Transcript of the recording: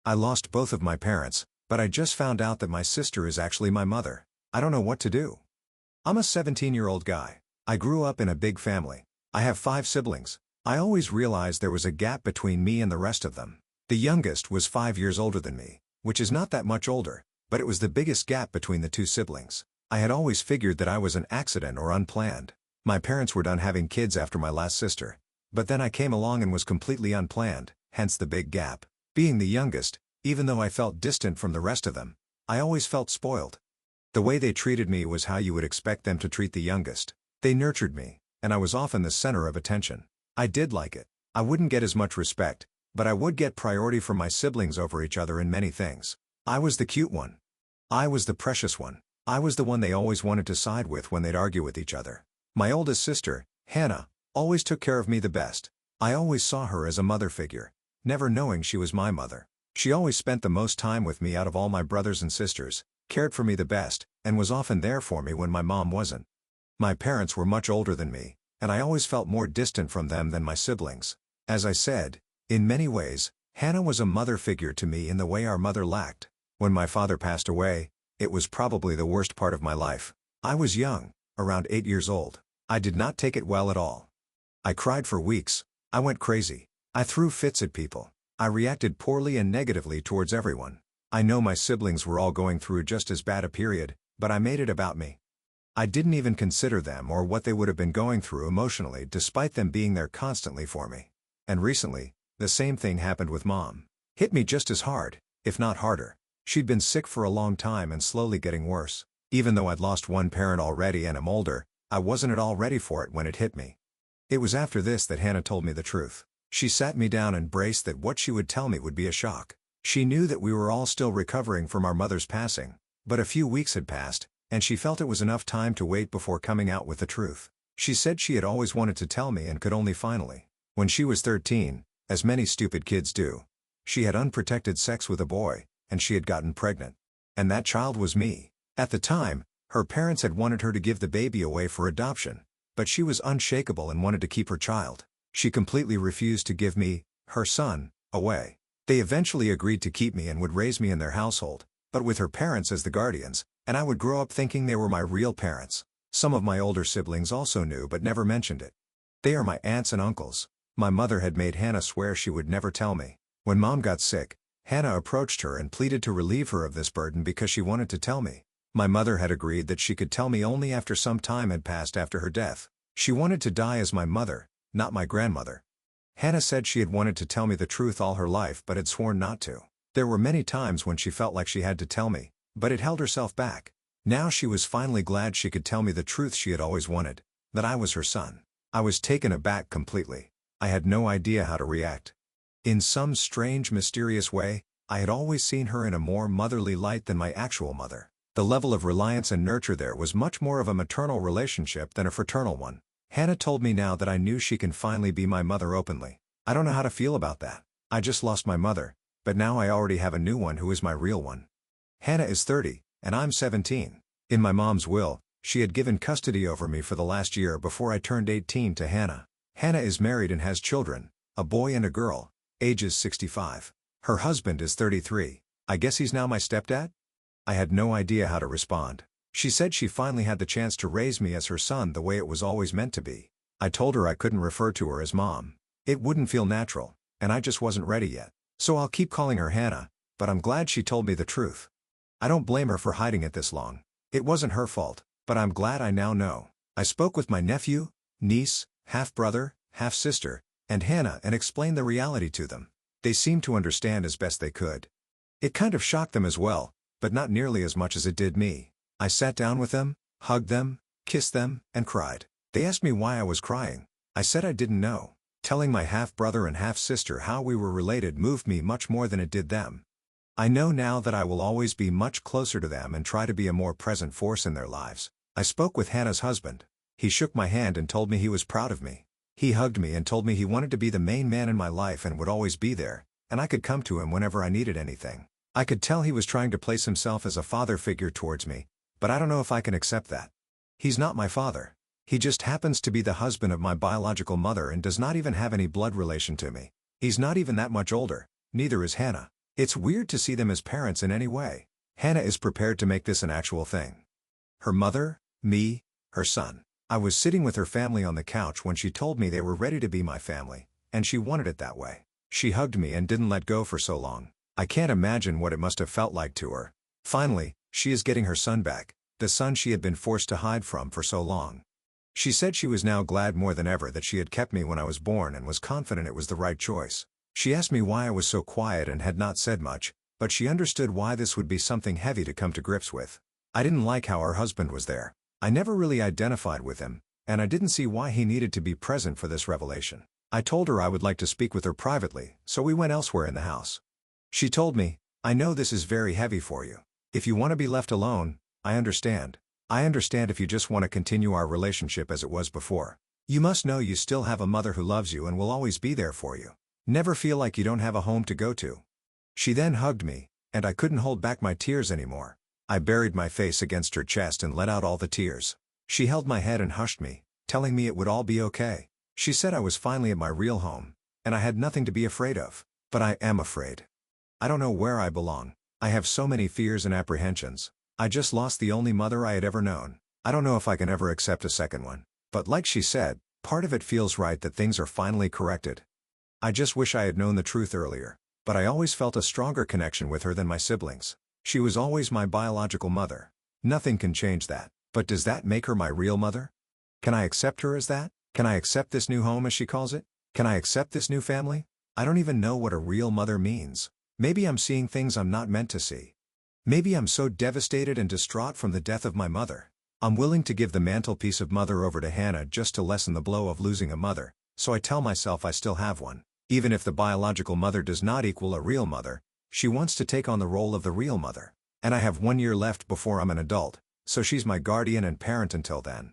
I lost both of my parents, but I just found out that my sister is actually my mother. I don't know what to do. I'm a 17-year-old guy. I grew up in a big family. I have 5 siblings. I always realized there was a gap between me and the rest of them. The youngest was 5 years older than me, which is not that much older, but it was the biggest gap between the 2 siblings. I had always figured that I was an accident or unplanned. My parents were done having kids after my last sister. But then I came along and was completely unplanned, hence the big gap. Being the youngest, even though I felt distant from the rest of them, I always felt spoiled. The way they treated me was how you would expect them to treat the youngest. They nurtured me, and I was often the center of attention. I did like it. I wouldn't get as much respect, but I would get priority from my siblings over each other in many things. I was the cute one. I was the precious one. I was the one they always wanted to side with when they'd argue with each other. My oldest sister, Hannah, always took care of me the best. I always saw her as a mother figure, never knowing she was my mother. She always spent the most time with me out of all my brothers and sisters, cared for me the best, and was often there for me when my mom wasn't. My parents were much older than me, and I always felt more distant from them than my siblings. As I said, in many ways, Hannah was a mother figure to me in the way our mother lacked. When my father passed away, it was probably the worst part of my life. I was young, around 8 years old. I did not take it well at all. I cried for weeks. I went crazy. I threw fits at people. I reacted poorly and negatively towards everyone. I know my siblings were all going through just as bad a period, but I made it about me. I didn't even consider them or what they would have been going through emotionally despite them being there constantly for me. And recently, the same thing happened with Mom. Hit me just as hard, if not harder. She'd been sick for a long time and slowly getting worse. Even though I'd lost one parent already and am older, I wasn't at all ready for it when it hit me. It was after this that Hannah told me the truth. She sat me down and braced that what she would tell me would be a shock. She knew that we were all still recovering from our mother's passing, but a few weeks had passed, and she felt it was enough time to wait before coming out with the truth. She said she had always wanted to tell me and could only finally. When she was 13, as many stupid kids do, she had unprotected sex with a boy, and she had gotten pregnant. And that child was me. At the time, her parents had wanted her to give the baby away for adoption, but she was unshakable and wanted to keep her child. She completely refused to give me, her son, away. They eventually agreed to keep me and would raise me in their household, but with her parents as the guardians, and I would grow up thinking they were my real parents. Some of my older siblings also knew but never mentioned it. They are my aunts and uncles. My mother had made Hannah swear she would never tell me. When Mom got sick, Hannah approached her and pleaded to relieve her of this burden because she wanted to tell me. My mother had agreed that she could tell me only after some time had passed after her death. She wanted to die as my mother, not my grandmother. Hannah said she had wanted to tell me the truth all her life but had sworn not to. There were many times when she felt like she had to tell me, but had held herself back. Now she was finally glad she could tell me the truth she had always wanted, that I was her son. I was taken aback completely. I had no idea how to react. In some strange, mysterious way, I had always seen her in a more motherly light than my actual mother. The level of reliance and nurture there was much more of a maternal relationship than a fraternal one. Hannah told me now that I knew she can finally be my mother openly. I don't know how to feel about that. I just lost my mother, but now I already have a new one who is my real one. Hannah is 30, and I'm 17. In my mom's will, she had given custody over me for the last year before I turned 18 to Hannah. Hannah is married and has children, a boy and a girl, ages 65. Her husband is 33. I guess he's now my stepdad? I had no idea how to respond. She said she finally had the chance to raise me as her son the way it was always meant to be. I told her I couldn't refer to her as Mom. It wouldn't feel natural, and I just wasn't ready yet. So I'll keep calling her Hannah, but I'm glad she told me the truth. I don't blame her for hiding it this long. It wasn't her fault, but I'm glad I now know. I spoke with my nephew, niece, half-brother, half-sister, and Hannah and explained the reality to them. They seemed to understand as best they could. It kind of shocked them as well, but not nearly as much as it did me. I sat down with them, hugged them, kissed them, and cried. They asked me why I was crying. I said I didn't know. Telling my half-brother and half-sister how we were related moved me much more than it did them. I know now that I will always be much closer to them and try to be a more present force in their lives. I spoke with Hannah's husband. He shook my hand and told me he was proud of me. He hugged me and told me he wanted to be the main man in my life and would always be there, and I could come to him whenever I needed anything. I could tell he was trying to place himself as a father figure towards me, but I don't know if I can accept that. He's not my father. He just happens to be the husband of my biological mother and does not even have any blood relation to me. He's not even that much older, neither is Hannah. It's weird to see them as parents in any way. Hannah is prepared to make this an actual thing. Her mother, me, her son. I was sitting with her family on the couch when she told me they were ready to be my family, and she wanted it that way. She hugged me and didn't let go for so long. I can't imagine what it must have felt like to her. Finally, she is getting her son back, the son she had been forced to hide from for so long. She said she was now glad more than ever that she had kept me when I was born and was confident it was the right choice. She asked me why I was so quiet and had not said much, but she understood why this would be something heavy to come to grips with. I didn't like how her husband was there. I never really identified with him, and I didn't see why he needed to be present for this revelation. I told her I would like to speak with her privately, so we went elsewhere in the house. She told me, "I know this is very heavy for you. If you want to be left alone, I understand. I understand if you just want to continue our relationship as it was before. You must know you still have a mother who loves you and will always be there for you. Never feel like you don't have a home to go to." She then hugged me, and I couldn't hold back my tears anymore. I buried my face against her chest and let out all the tears. She held my head and hushed me, telling me it would all be okay. She said I was finally at my real home, and I had nothing to be afraid of. But I am afraid. I don't know where I belong. I have so many fears and apprehensions. I just lost the only mother I had ever known. I don't know if I can ever accept a second one. But like she said, part of it feels right that things are finally corrected. I just wish I had known the truth earlier. But I always felt a stronger connection with her than my siblings. She was always my biological mother. Nothing can change that. But does that make her my real mother? Can I accept her as that? Can I accept this new home as she calls it? Can I accept this new family? I don't even know what a real mother means. Maybe I'm seeing things I'm not meant to see. Maybe I'm so devastated and distraught from the death of my mother. I'm willing to give the mantelpiece of mother over to Hannah just to lessen the blow of losing a mother, so I tell myself I still have one. Even if the biological mother does not equal a real mother, she wants to take on the role of the real mother. And I have 1 year left before I'm an adult, so she's my guardian and parent until then.